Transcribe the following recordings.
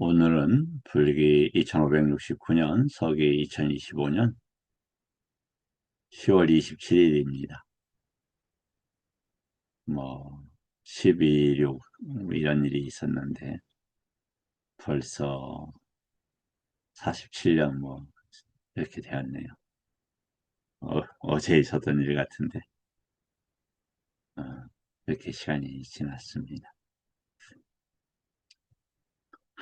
오늘은 불기 2569년, 서기 2025년 10월 27일입니다. 12.6 이런 일이 있었는데 벌써 47년 이렇게 되었네요. 어제 있었던 일 같은데 어, 이렇게 시간이 지났습니다.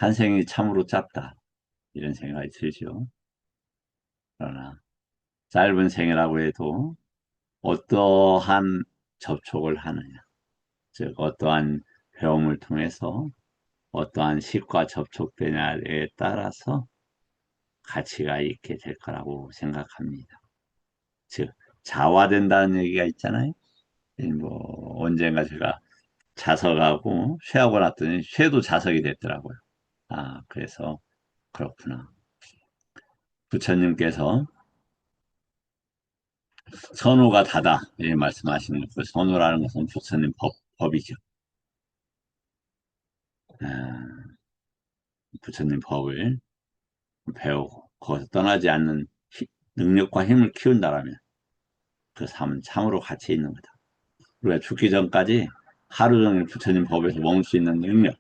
한 생이 참으로 짧다 이런 생각이 들죠. 그러나 짧은 생이라고 해도 어떠한 접촉을 하느냐, 즉 어떠한 배움을 통해서 어떠한 식과 접촉되냐에 따라서 가치가 있게 될 거라고 생각합니다. 즉, 자화된다는 얘기가 있잖아요. 언젠가 제가 자석하고 쇠하고 났더니 쇠도 자석이 됐더라고요. 그래서 그렇구나. 부처님께서 선우가 다다, 이 말씀하시는 그 선우라는 것은 부처님 법이죠. 아, 부처님 법을 배우고 거기서 떠나지 않는 능력과 힘을 키운다라면 그 삶은 참으로 가치 있는 거다. 우리가 죽기 전까지 하루 종일 부처님 법에서 머물 수 있는 능력,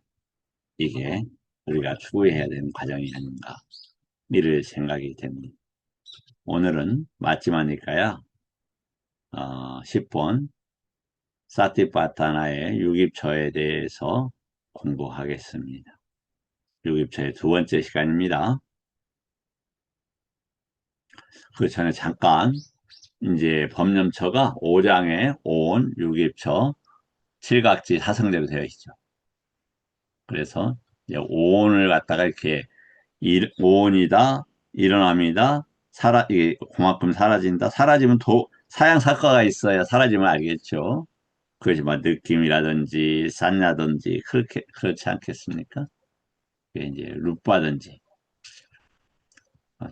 이게 우리가 추구해야 되는 과정이 아닌가 이를 생각이 됩니다. 오늘은 맞지마니까야 10번 사티파타나의 유깁처에 대해서 공부하겠습니다. 유깁처의 두 번째 시간입니다. 그 전에 잠깐 이제 법념처가 5장에 온, 유깁처, 칠각지, 사성대로 되어 있죠. 그래서 이제 오온을 갖다가 이렇게 오온이다, 일어납니다, 이게 그만큼 사라진다. 사라지면 사양사과가 있어야 사라짐을 알겠죠. 그것이 느낌이라든지 산냐든지 그렇지 않겠습니까? 그게 이제 룻바든지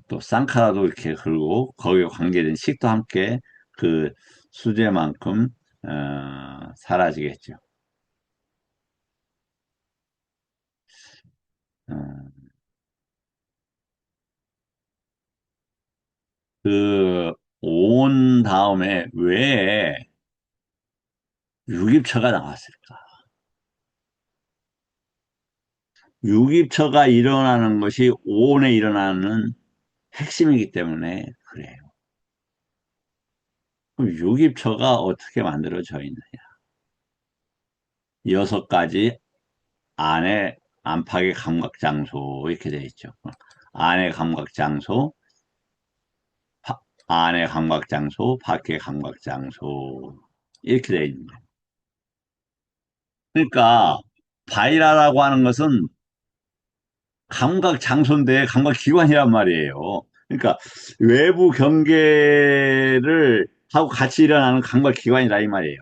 또 쌍카라도 이렇게 걸고 거기에 관계된 식도 함께 그 수제만큼 사라지겠죠. 어, 그 온 다음에 왜 유깁처가 나왔을까? 유깁처가 일어나는 것이 온에 일어나는 핵심이기 때문에 그래요. 그럼 유깁처가 어떻게 만들어져 있느냐? 6가지 안팎의 감각장소 이렇게 되어 있죠. 안의 감각장소, 안의 감각장소, 밖의 감각장소 이렇게 되어 있는 거예요. 그러니까 바이라라고 하는 것은 감각장소인데 감각기관이란 말이에요. 그러니까 외부 경계를 하고 같이 일어나는 감각기관이라 이 말이에요.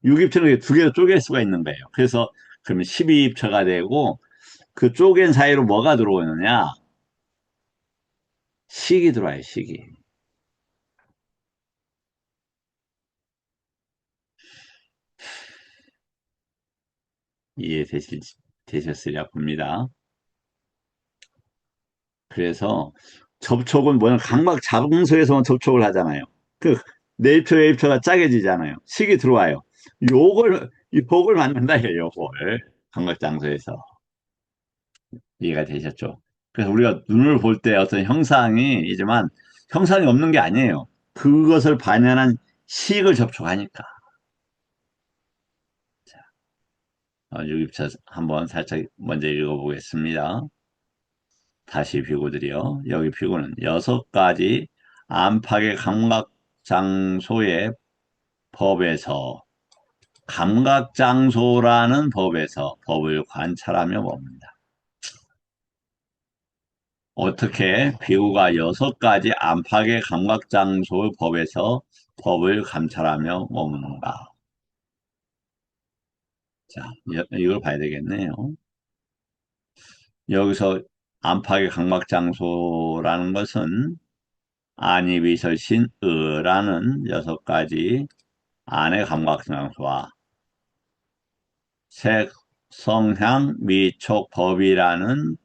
6입처는 두 개로 쪼갤 수가 있는 거예요. 그래서 그러면 12입처가 되고 그 쪼갠 사이로 뭐가 들어오느냐? 식이 들어와요, 식이. 되셨으리라 봅니다. 그래서 접촉은 뭐냐, 감각 장소에서만 접촉을 하잖아요. 그 네이처 웨이처가 짜게지잖아요. 식이 들어와요. 이 복을 만든다 해요, 요걸. 감각 장소에서. 이해가 되셨죠? 그래서 우리가 눈을 볼 때 어떤 형상이지만 형상이 없는 게 아니에요. 그것을 반영한 식을 접촉하니까. 자, 6입차 한번 살짝 먼저 읽어보겠습니다. 다시 비구들이요. 여기 비구는 6가지 안팎의 감각장소의 법에서 감각장소라는 법에서 법을 관찰하며 봅니다. 어떻게 비구가 6가지 안팎의 감각장소의 법에서 법을 감찰하며 머무는가? 자, 이걸 봐야 되겠네요. 여기서 안팎의 감각장소라는 것은 안이비설신의라는 6가지 안의 감각장소와 색, 성향, 미촉, 법이라는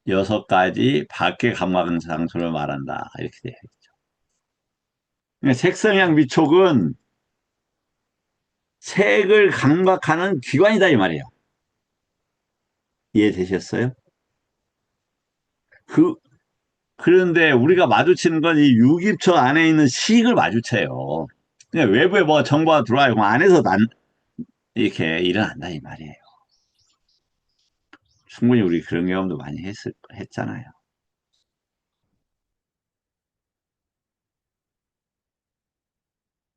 여섯 가지 밖의 감각상수를 말한다. 이렇게 돼요. 그러니까 색성향 미촉은 색을 감각하는 기관이다 이 말이에요. 이해되셨어요? 그, 그런데 우리가 마주치는 건 이 유기초 안에 있는 식을 마주쳐요. 그냥 외부에 뭐 정보가 들어와요. 그럼 안에서 이렇게 일어난다 이 말이에요. 충분히 우리 그런 경험도 많이 했잖아요.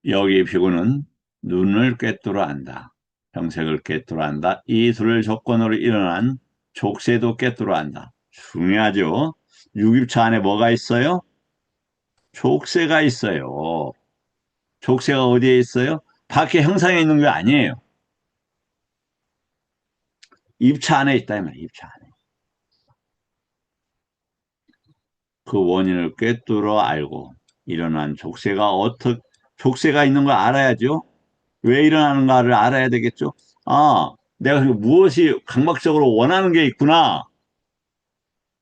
여기 비구는 눈을 꿰뚫어 안다. 병색을 꿰뚫어 안다. 이 둘을 조건으로 일어난 족쇄도 꿰뚫어 안다. 중요하죠. 유기초 안에 뭐가 있어요? 족쇄가 있어요. 족쇄가 어디에 있어요? 밖에 형상에 있는 게 아니에요. 입차 안에 있다, 이 말이에요. 입차 안에. 그 원인을 꿰뚫어 알고 일어난 족쇄가 있는 걸 알아야죠. 왜 일어나는가를 알아야 되겠죠. 아, 내가 무엇이 강박적으로 원하는 게 있구나.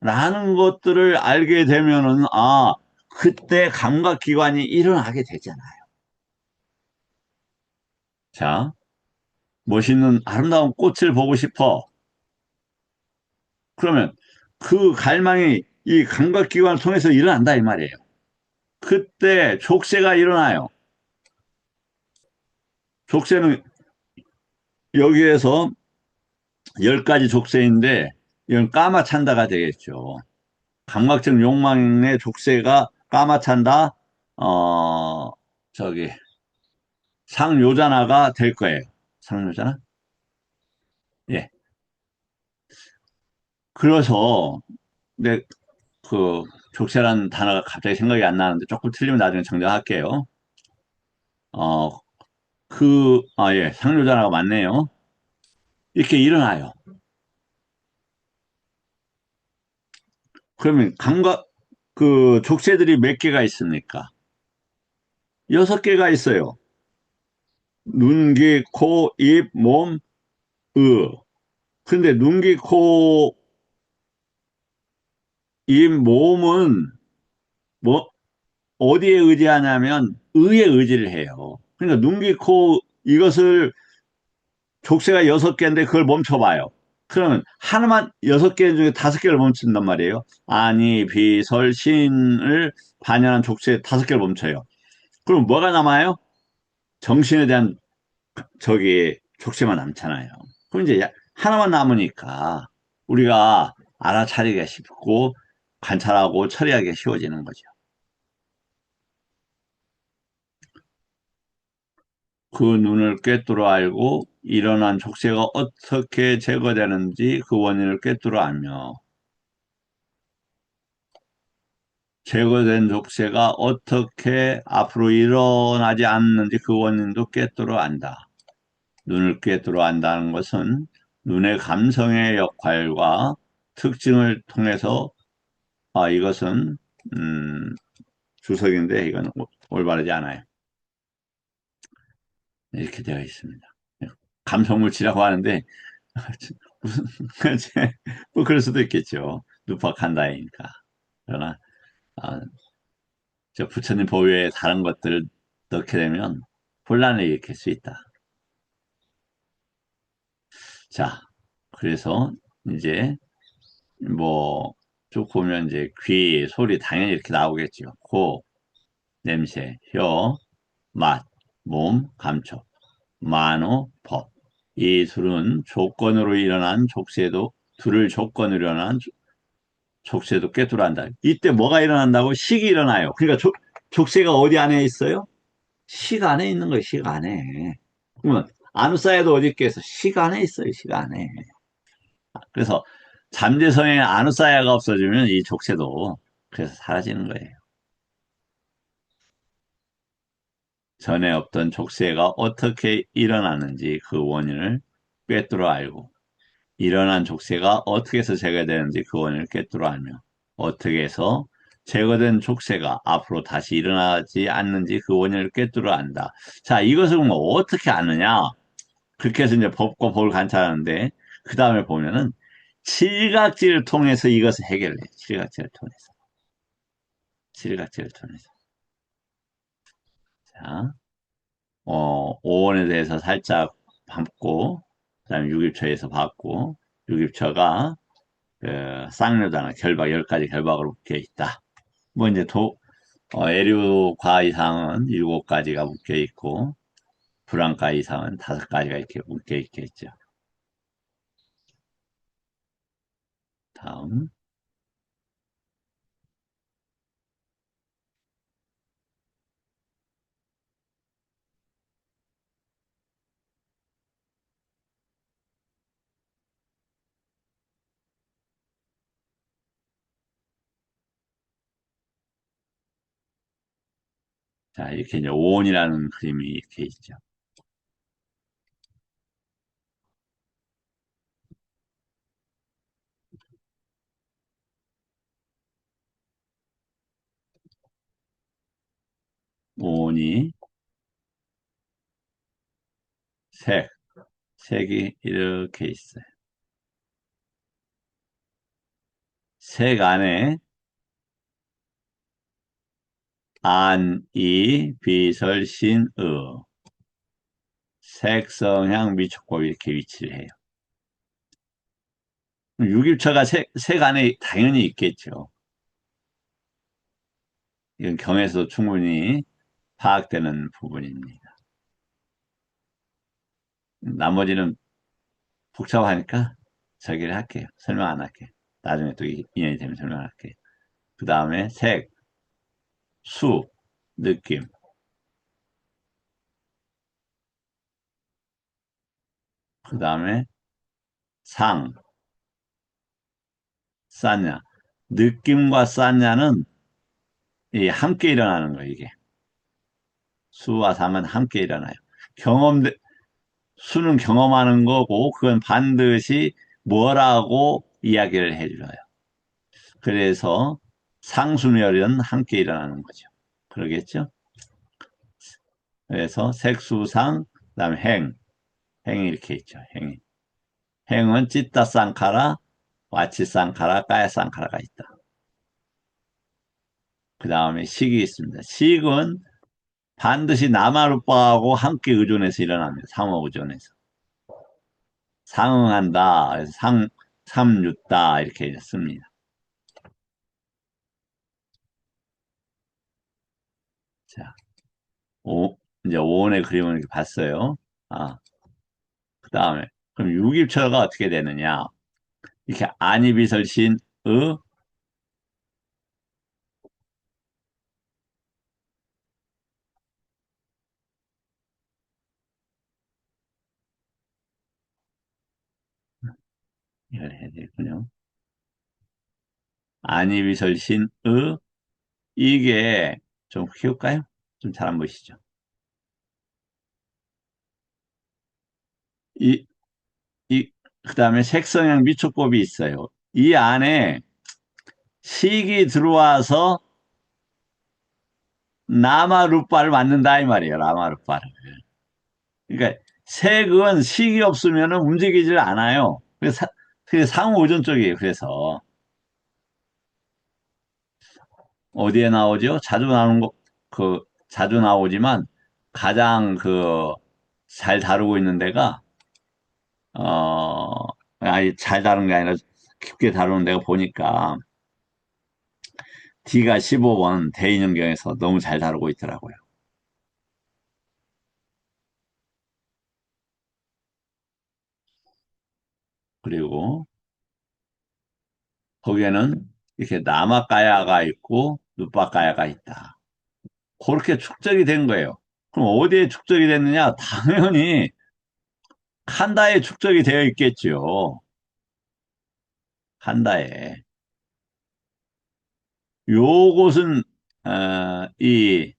라는 것들을 알게 되면은, 아, 그때 감각기관이 일어나게 되잖아요. 자, 멋있는 아름다운 꽃을 보고 싶어. 그러면 그 갈망이 이 감각기관을 통해서 일어난다, 이 말이에요. 그때 족쇄가 일어나요. 족쇄는 여기에서 10가지 족쇄인데, 이건 까마찬다가 되겠죠. 감각적 욕망의 족쇄가 까마찬다, 어, 저기, 상요자나가 될 거예요. 상요자나? 예. 그래서, 내, 그, 족쇄라는 단어가 갑자기 생각이 안 나는데, 조금 틀리면 나중에 정정할게요. 어, 예, 상요자나가 맞네요. 이렇게 일어나요. 그러면 족쇄들이 몇 개가 있습니까? 6개가 있어요. 눈, 귀, 코, 입, 몸, 으. 근데 눈, 귀, 코, 입, 몸은 뭐, 어디에 의지하냐면 의에 의지를 해요. 그러니까 눈, 귀, 코, 이것을 족쇄가 6개인데 그걸 멈춰봐요. 그러면 하나만 6개 중에 5개를 멈춘단 말이에요. 아니, 비, 설, 신을 반영한 족쇄 5개를 멈춰요. 그럼 뭐가 남아요? 정신에 대한 족쇄만 남잖아요. 그럼 이제 하나만 남으니까 우리가 알아차리기가 쉽고 관찰하고 처리하기가 쉬워지는 거죠. 그 눈을 꿰뚫어 알고 일어난 족쇄가 어떻게 제거되는지 그 원인을 꿰뚫어 알며 제거된 족쇄가 어떻게 앞으로 일어나지 않는지 그 원인도 꿰뚫어 안다. 눈을 꿰뚫어 안다는 것은 눈의 감성의 역할과 특징을 통해서 이것은 주석인데 이건 올바르지 않아요. 이렇게 되어 있습니다. 감성물치라고 하는데 무슨 뭐 그럴 수도 있겠죠. 누팍한다이니까. 그러나 아, 저 부처님 보유에 다른 것들을 넣게 되면 혼란을 일으킬 수 있다. 자, 그래서 이제 뭐 쭉 보면 이제 귀, 소리 당연히 이렇게 나오겠죠. 코, 냄새, 혀, 맛, 몸, 감촉, 만호, 법. 이 둘은 조건으로 일어난 족쇄도 둘을 조건으로 일어난 족쇄도 꿰뚫어한다. 이때 뭐가 일어난다고? 식이 일어나요. 그러니까 족쇄가 어디 안에 있어요? 식 안에 있는 거예요. 식 안에. 그러면 아누사야도 어디 있겠어? 식 안에 있어요. 식 안에. 그래서 잠재성에 아누사야가 없어지면 이 족쇄도 그래서 사라지는 거예요. 전에 없던 족쇄가 어떻게 일어나는지 그 원인을 꿰뚫어 알고 일어난 족쇄가 어떻게 해서 제거되는지 그 원인을 꿰뚫어 알며 어떻게 해서 제거된 족쇄가 앞으로 다시 일어나지 않는지 그 원인을 꿰뚫어 안다. 자, 이것을 뭐 어떻게 아느냐? 그렇게 해서 이제 법과 법을 관찰하는데 그 다음에 보면은 칠각지를 통해서 이것을 해결해. 칠각지를 통해서. 칠각지를 통해서. 자, 5원에 대해서 살짝 밟고, 그 다음에 6입처에서 봤고, 6입처가 쌍려잖아. 결박, 10가지 결박으로 묶여 있다. 뭐 이제 애류 과 이상은 7가지가 묶여 있고, 불안과 이상은 5가지가 이렇게 묶여 있겠죠. 다음. 자, 이렇게 이제 5원이라는 그림이 이렇게 있죠. 5원이 색, 색이 이렇게 있어요. 색 안에 안, 이, 비설, 신, 의. 색, 성향, 미촉법 이렇게 위치를 해요. 6입처가 색 안에 당연히 있겠죠. 이건 경에서 충분히 파악되는 부분입니다. 나머지는 복잡하니까 저기를 할게요. 설명 안 할게요. 나중에 또 인연이 되면 설명할게요. 그 다음에 색, 수, 느낌. 그 다음에 상, 쌌냐. 느낌과 쌌냐는 함께 일어나는 거예요, 이게. 수와 상은 함께 일어나요. 경험, 수는 경험하는 거고, 그건 반드시 뭐라고 이야기를 해줘요. 그래서 상수멸은 함께 일어나는 거죠. 그러겠죠? 그래서 색수상, 그다음에 행이 이렇게 있죠. 행이. 행은 찌따 쌍카라, 와치 쌍카라, 까야 쌍카라가 있다. 그 다음에 식이 있습니다. 식은 반드시 나마루빠하고 함께 의존해서 일어납니다. 상호 의존해서. 상응한다. 그래서 삼육다 이렇게 씁니다. 자, 이제 오원의 그림을 이렇게 봤어요. 아, 그 다음에 그럼 육입처가 어떻게 되느냐? 이렇게 안이비설신 의 이걸 해야 되겠군요. 안이비설신 의 이게 좀 키울까요? 좀 잘 안 보이시죠? 이, 그 다음에 색성향 미촉법이 있어요. 이 안에 식이 들어와서 라마루빠를 만든다 이 말이에요. 라마루빠를. 그러니까 색은 식이 없으면 움직이질 않아요. 그게 상호 의존 쪽이에요. 그래서 어디에 나오죠? 자주 나오는 거, 자주 나오지만 가장 잘 다루고 있는 데가 아니 잘 다룬 게 아니라 깊게 다루는 데가 보니까 D가 15번 대인연경에서 너무 잘 다루고 있더라고요. 그리고 거기에는 이렇게 남아까야가 있고 누빠까야가 있다. 그렇게 축적이 된 거예요. 그럼 어디에 축적이 됐느냐? 당연히 칸다에 축적이 되어 있겠죠. 칸다에. 요것은 이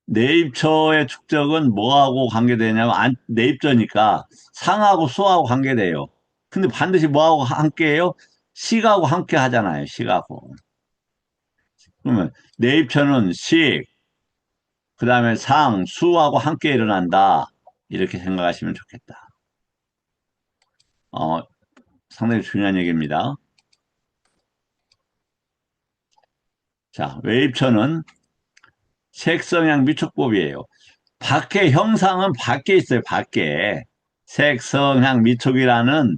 내입처의 축적은 뭐하고 관계되냐면 내입처니까 상하고 수하고 관계돼요. 근데 반드시 뭐하고 함께해요? 식하고 함께 하잖아요. 식하고. 그러면 내입처는 식, 그 다음에 상, 수하고 함께 일어난다. 이렇게 생각하시면 좋겠다. 어, 상당히 중요한 얘기입니다. 자, 외입처는 색성향 미촉법이에요. 밖에 형상은 밖에 있어요. 밖에 색성향 미촉이라는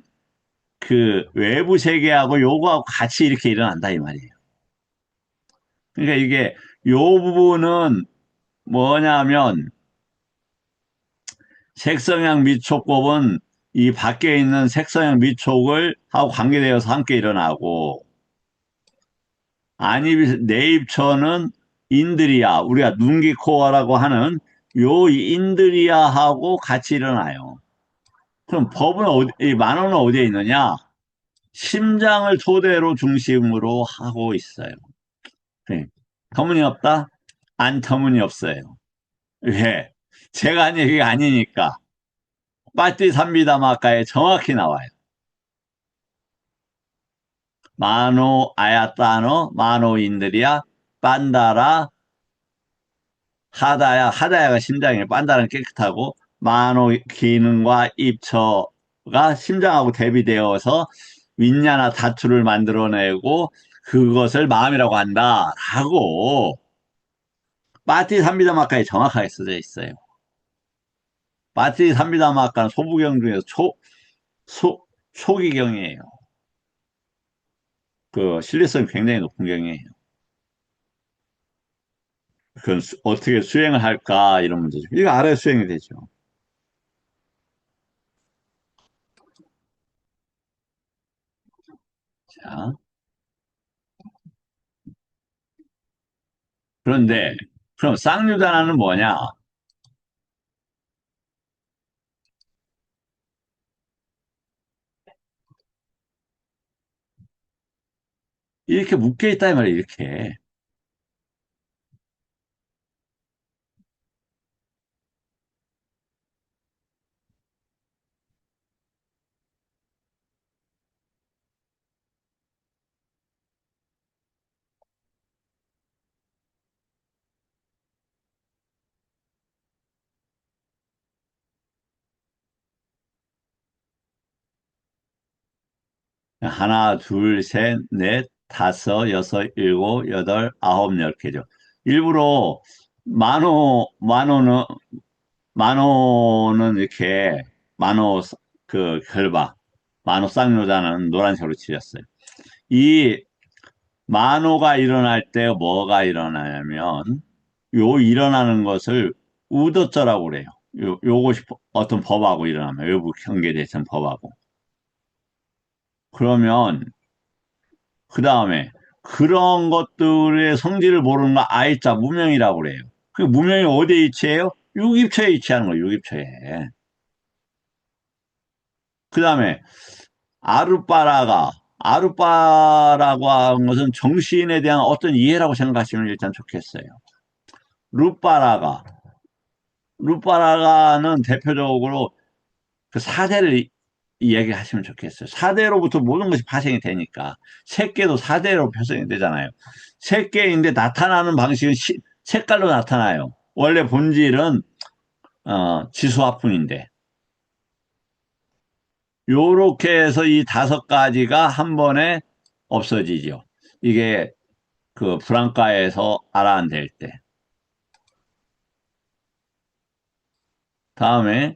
그 외부 세계하고 요거하고 같이 이렇게 일어난다 이 말이에요. 그러니까 이게 요 부분은 뭐냐면 색성향 미촉법은 이 밖에 있는 색성향 미촉을 하고 관계되어서 함께 일어나고 안입 내입처는 인드리아 우리가 눈기코어라고 하는 요 인드리아하고 같이 일어나요. 그럼 법은 이 만호는 어디에 있느냐? 심장을 토대로 중심으로 하고 있어요. 네. 터무니없다? 안 터무니없어요. 왜? 제가 한 얘기가 아니니까. 빠띠삼비다마카에 정확히 나와요. 마노 아야따노 마노인들이야 빤다라 하다야가 심장이에요. 빤다라는 깨끗하고 마노 기능과 입처가 심장하고 대비되어서 윈냐나 다투를 만들어내고 그것을 마음이라고 한다라고 빠띠삼비다마카에 정확하게 써져 있어요. 빠띠삼비다마카는 소부경 중에서 초기경이에요. 그 신뢰성이 굉장히 높은 경이에요. 그건 어떻게 수행을 할까 이런 문제죠. 이거 알아야 수행이 되죠. 자, 그런데 그럼 쌍유단화는 뭐냐? 이렇게 묶여 있다 이 말이에요. 이렇게. 하나, 둘, 셋, 넷, 다섯, 여섯, 일곱, 여덟, 아홉, 열 개죠. 일부러 만호, 만호는 이렇게 만호 그 결바, 만호 쌍요자는 노란색으로 칠했어요. 이 만호가 일어날 때 뭐가 일어나냐면 요 일어나는 것을 우도자라고 그래요. 요것이 어떤 법하고 일어나면 외부 경계대선 법하고. 그러면 그 다음에 그런 것들의 성질을 모르는 거 아이자 무명이라고 그래요. 그 무명이 어디에 위치해요? 육입처에 위치하는 거예요. 육입처에. 그 다음에 아루빠라고 하는 것은 정신에 대한 어떤 이해라고 생각하시면 일단 좋겠어요. 루빠라가 루빠라가는 대표적으로 그 사대를 이야기하시면 좋겠어요. 사대로부터 모든 것이 파생이 되니까 색계도 사대로 표현이 되잖아요. 색계인데 나타나는 방식은 색깔로 나타나요. 원래 본질은 지수화풍인데 요렇게 해서 이 다섯 가지가 한 번에 없어지죠. 이게 그 브랑카에서 알아낼 때. 다음에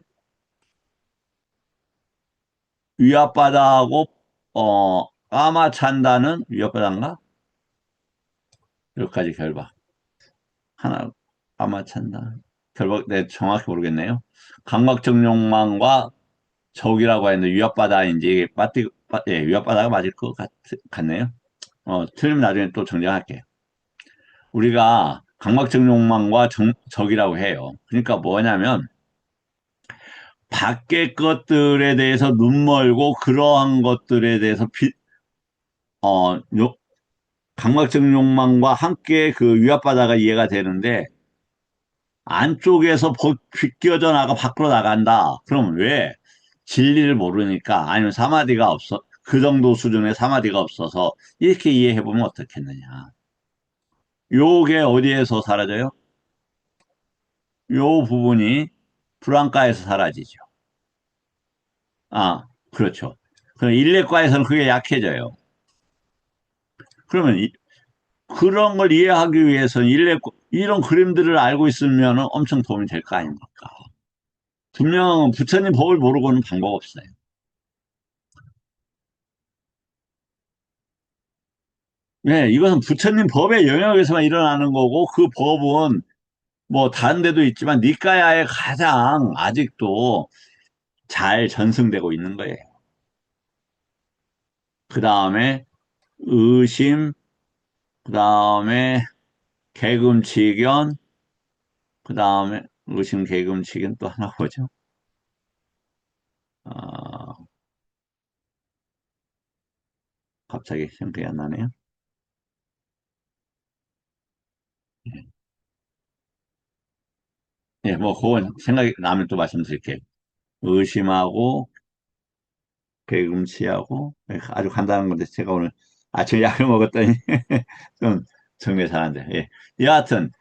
위압바다하고 까마찬다는 위압바다인가? 여기까지 결박. 하나 까마찬다. 결박 네, 정확히 모르겠네요. 감각정욕망과 적이라고 했는데 위압바다인지 예, 위압바다가 맞을 것 같네요. 틀리면 나중에 또 정정할게요. 우리가 감각정욕망과 적이라고 해요. 그러니까 뭐냐면 밖의 것들에 대해서 눈 멀고 그러한 것들에 대해서 어, 요, 감각적 욕망과 함께 그 위압바다가 이해가 되는데 안쪽에서 비껴져 나가 밖으로 나간다. 그럼 왜? 진리를 모르니까 아니면 사마디가 없어. 그 정도 수준의 사마디가 없어서 이렇게 이해해 보면 어떻겠느냐. 요게 어디에서 사라져요? 요 부분이 불안가에서 사라지죠. 아, 그렇죠. 그럼 일렉과에서는 그게 약해져요. 그러면 그런 걸 이해하기 위해서는 이런 그림들을 알고 있으면 엄청 도움이 될 거 아닙니까? 분명 부처님 법을 모르고는 방법 없어요. 네, 이것은 부처님 법의 영역에서만 일어나는 거고 그 법은 뭐 다른 데도 있지만 니까야에 가장 아직도 잘 전승되고 있는 거예요. 그 다음에 의심, 그 다음에 개금치견, 그 다음에 의심, 개금치견 또 하나 보죠. 어, 갑자기 생각이 안 나네요. 예, 뭐 그건 생각이 나면 또 말씀드릴게요. 의심하고 개금치하고 예, 아주 간단한 건데 제가 오늘 아침에 약을 먹었더니 좀 정리 잘안 돼. 예. 여하튼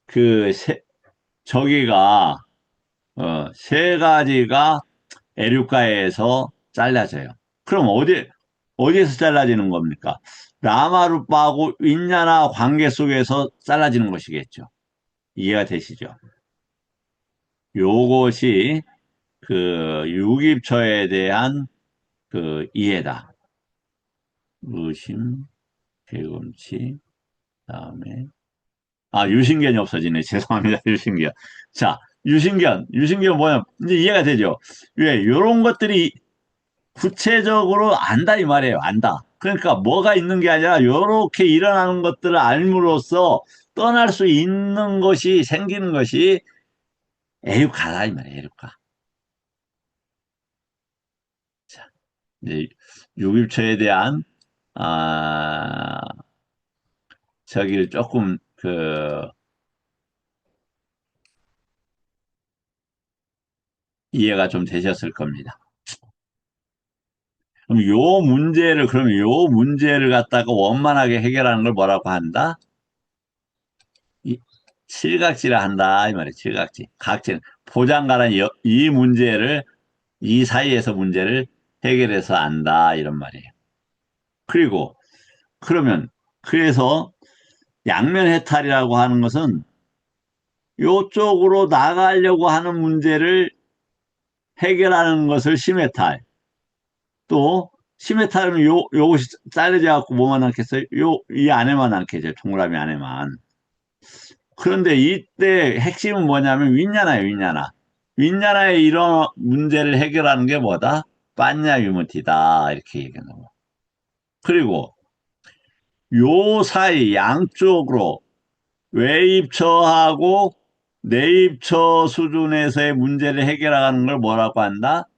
그 저기가 세 가지가 에류가에서 잘라져요. 그럼 어디에서 잘라지는 겁니까? 라마루빠하고 윈냐나 관계 속에서 잘라지는 것이겠죠. 이해가 되시죠? 요것이 그 유깁처에 대한 그 이해다. 의심, 개금치, 다음에 유신견이 없어지네. 죄송합니다. 유신견. 자, 유신견 뭐냐? 이제 이해가 되죠? 왜 요런 것들이 구체적으로 안다 이 말이에요. 안다. 그러니까 뭐가 있는 게 아니라 요렇게 일어나는 것들을 알므로써 떠날 수 있는 것이 생기는 것이 애육가다 이 말이에요. 애육가. 자, 이제 육입처에 대한 아 저기를 조금 이해가 좀 되셨을 겁니다. 그럼 요 문제를 갖다가 원만하게 해결하는 걸 뭐라고 한다? 이, 칠각지라 한다 이 말이에요. 칠각지. 각지 포장가란 이 문제를 이 사이에서 문제를 해결해서 안다 이런 말이에요. 그리고 그러면 그래서 양면 해탈이라고 하는 것은 요쪽으로 나가려고 하는 문제를 해결하는 것을 심해탈. 또 심해탈은 요것이 잘려져 갖고 뭐만 남겠어요? 이 안에만 남겠죠. 동그라미 안에만. 그런데 이때 핵심은 뭐냐면 윈냐나예요, 윈냐나. 윈냐나의 이런 문제를 해결하는 게 뭐다? 빠냐 유무티다. 이렇게 얘기하는 거. 그리고 요 사이 양쪽으로 외입처하고 내입처 수준에서의 문제를 해결하는 걸 뭐라고 한다?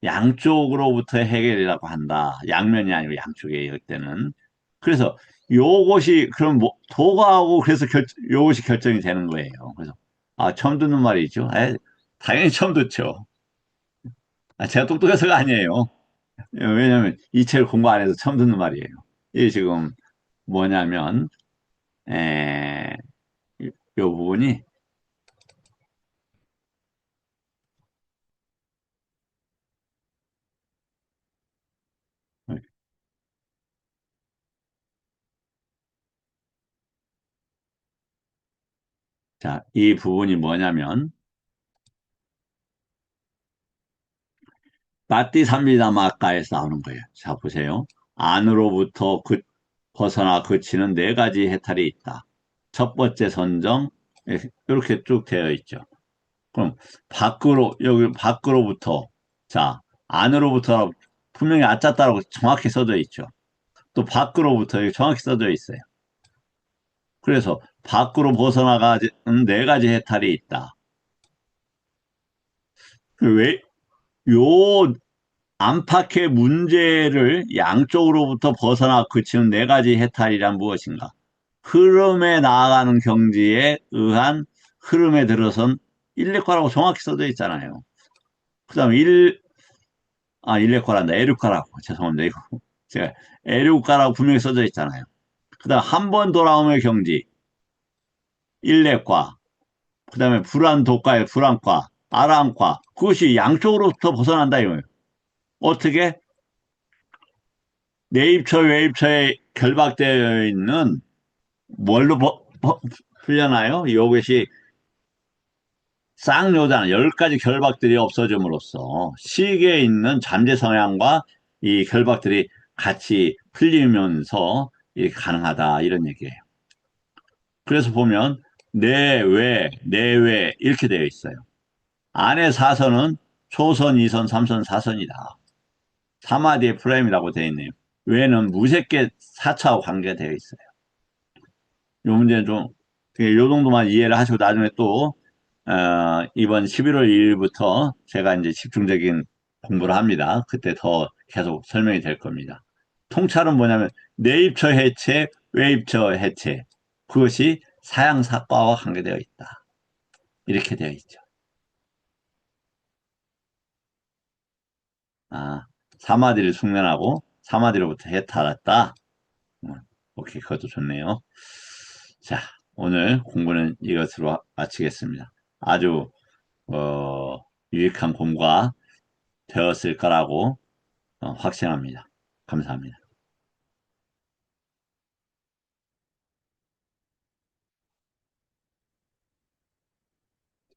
양쪽으로부터 해결이라고 한다. 양면이 아니고 양쪽에 이럴 때는. 그래서 요것이 그럼 뭐 도가하고 그래서 요것이 결정이 되는 거예요. 그래서 처음 듣는 말이죠. 당연히 처음 듣죠. 제가 똑똑해서가 아니에요. 왜냐하면 이 책을 공부 안 해서 처음 듣는 말이에요. 이게 지금 뭐냐면 에, 요 부분이 자, 이 부분이 뭐냐면 빠띠삼비다마가에서 나오는 거예요. 자, 보세요. 안으로부터 벗어나 그치는 네 가지 해탈이 있다. 첫 번째 선정, 이렇게 쭉 되어 있죠. 그럼 여기 밖으로부터, 자, 안으로부터 분명히 아짜따라고 정확히 써져 있죠. 또 밖으로부터 여기 정확히 써져 있어요. 그래서 밖으로 벗어나가는 네 가지 해탈이 있다. 왜, 요 안팎의 문제를 양쪽으로부터 벗어나 그치는 네 가지 해탈이란 무엇인가? 흐름에 나아가는 경지에 의한 흐름에 들어선 일렉화라고 정확히 써져 있잖아요. 그 다음에 일렉화란다. 에르카라고. 죄송합니다. 이거. 제가 에르카라고 분명히 써져 있잖아요. 그 다음 한 번 돌아옴의 경지, 일렉화. 그 다음에 불안 독과의 불안과, 아랑과. 그것이 양쪽으로부터 벗어난다 이거예요. 어떻게 내입처, 외입처에 결박되어 있는 뭘로 풀려나요? 이것이 쌍요단 10가지 결박들이 없어짐으로써 시계에 있는 잠재 성향과 이 결박들이 같이 풀리면서 이게 가능하다 이런 얘기예요. 그래서 보면 내외, 내외 이렇게 되어 있어요. 안에 사선은 초선, 2선, 3선, 4선이다. 사마디의 프레임이라고 되어 있네요. 외는 무색계 4차와 관계되어 있어요. 이 문제는 좀, 요 정도만 이해를 하시고 나중에 또, 이번 11월 2일부터 제가 이제 집중적인 공부를 합니다. 그때 더 계속 설명이 될 겁니다. 통찰은 뭐냐면, 내입처 해체, 외입처 해체. 그것이 사양사과와 관계되어 있다. 이렇게 되어 있죠. 아, 사마디를 숙련하고, 사마디로부터 해탈했다. 오케이, 그것도 좋네요. 자, 오늘 공부는 이것으로 마치겠습니다. 아주 유익한 공부가 되었을 거라고 확신합니다. 감사합니다.